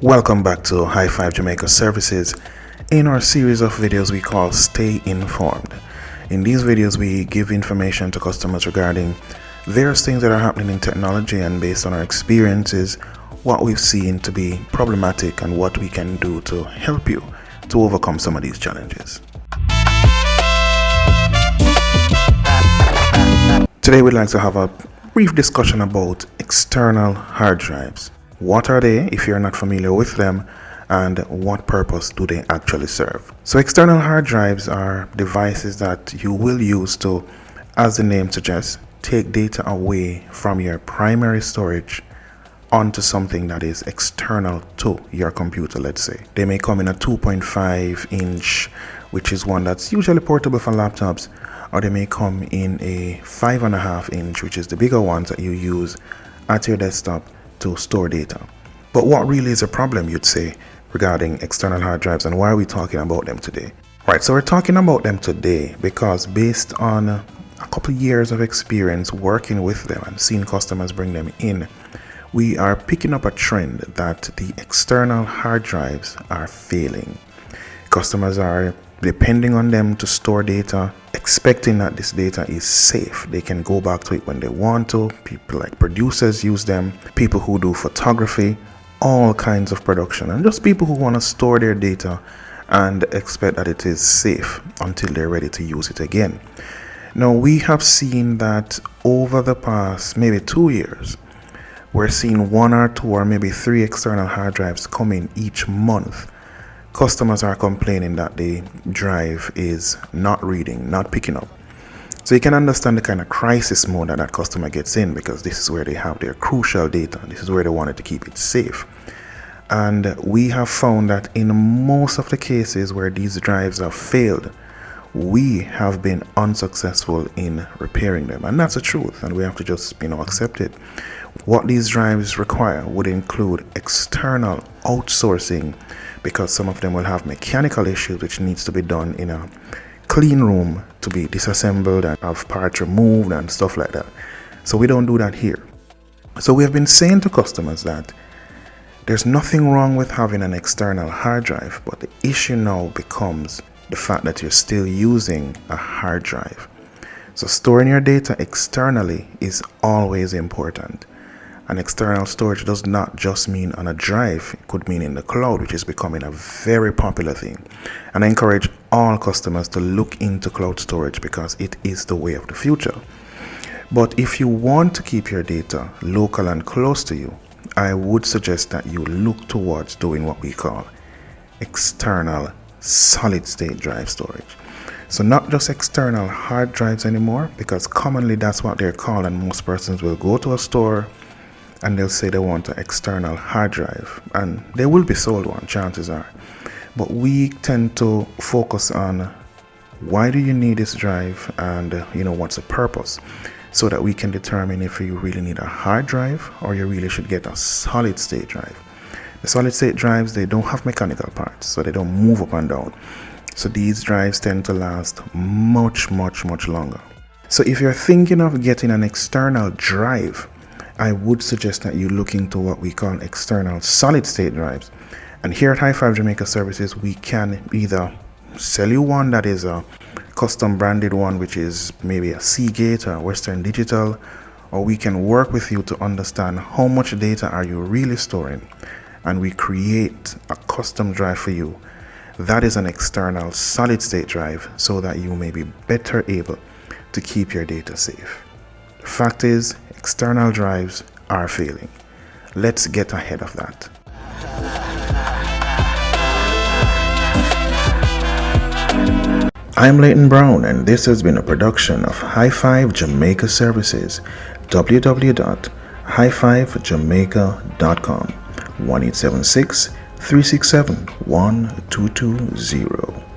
Welcome back to High Five Jamaica Services. In our series of videos we call Stay Informed. In these videos we give information to customers regarding various things that are happening in technology, and based on our experiences, what we've seen to be problematic and what we can do to help you to overcome some of these challenges. Today we'd like to have a brief discussion about external hard drives. What are they if you're not familiar with them, and what purpose do they actually serve? So external hard drives are devices that you will use to, as the name suggests, take data away from your primary storage onto something that is external to your computer, let's say. They may come in a 2.5 inch, which is one that's usually portable for laptops, or they may come in a 5.5 inch, which is the bigger ones that you use at your desktop to store data. But what really is a problem, you'd say, regarding external hard drives, and why are we talking about them today? Right, so we're talking about them today because based on a couple of years of experience working with them and seeing customers bring them in, we are picking up a trend that the external hard drives are failing. Customers are depending on them to store data, expecting that this data is safe. They can go back to it when they want to. People like producers use them, people who do photography, all kinds of production, and just people who want to store their data and expect that it is safe until they're ready to use it again. Now, we have seen that over the past maybe 2 years, we're seeing 1 or 2 or maybe 3 external hard drives come in each month. Customers are complaining that the drive is not reading, not picking up. So you can understand the kind of crisis mode that customer gets in, because this is where they have their crucial data. This is where they wanted to keep it safe. And we have found that in most of the cases where these drives have failed, we have been unsuccessful in repairing them. And that's the truth, and we have to just accept it. What these drives require would include external outsourcing, because some of them will have mechanical issues which needs to be done in a clean room to be disassembled and have parts removed and stuff like that. So we don't do that here. So we have been saying to customers that there's nothing wrong with having an external hard drive, but the issue now becomes the fact that you're still using a hard drive. So storing your data externally is always important. And external storage does not just mean on a drive, it could mean in the cloud, which is becoming a very popular thing. And I encourage all customers to look into cloud storage because it is the way of the future. But if you want to keep your data local and close to you, I would suggest that you look towards doing what we call external solid state drive storage. So not just external hard drives anymore, because commonly that's what they're called, and most persons will go to a store and they'll say they want an external hard drive, and they will be sold one, chances are. But we tend to focus on why do you need this drive, and what's the purpose, so that we can determine if you really need a hard drive or you really should get a solid state drive. The solid state drives, they don't have mechanical parts, so they don't move up and down. So these drives tend to last much longer. So if you're thinking of getting an external drive, I would suggest that you look into what we call external solid state drives. And here at High Five Jamaica Services, we can either sell you one that is a custom branded one, which is maybe a Seagate or Western Digital, or we can work with you to understand how much data are you really storing, and we create a custom drive for you that is an external solid state drive, so that you may be better able to keep your data safe. The fact is, external drives are failing. Let's get ahead of that. I'm Leighton Brown, and this has been a production of High Five Jamaica Services. www.highfivejamaica.com 1876 367 1220.